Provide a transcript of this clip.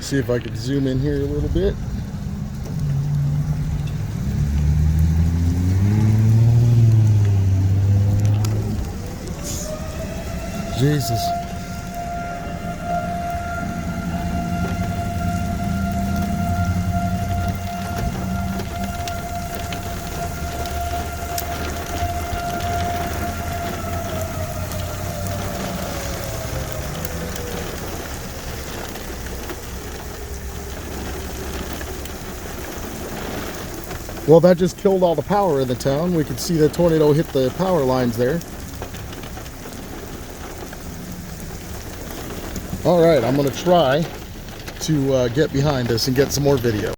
See if I can zoom in here a little bit. Jesus. Well, that just killed all the power in the town. We could see the tornado hit the power lines there. All right, I'm going to try to get behind this and get some more video.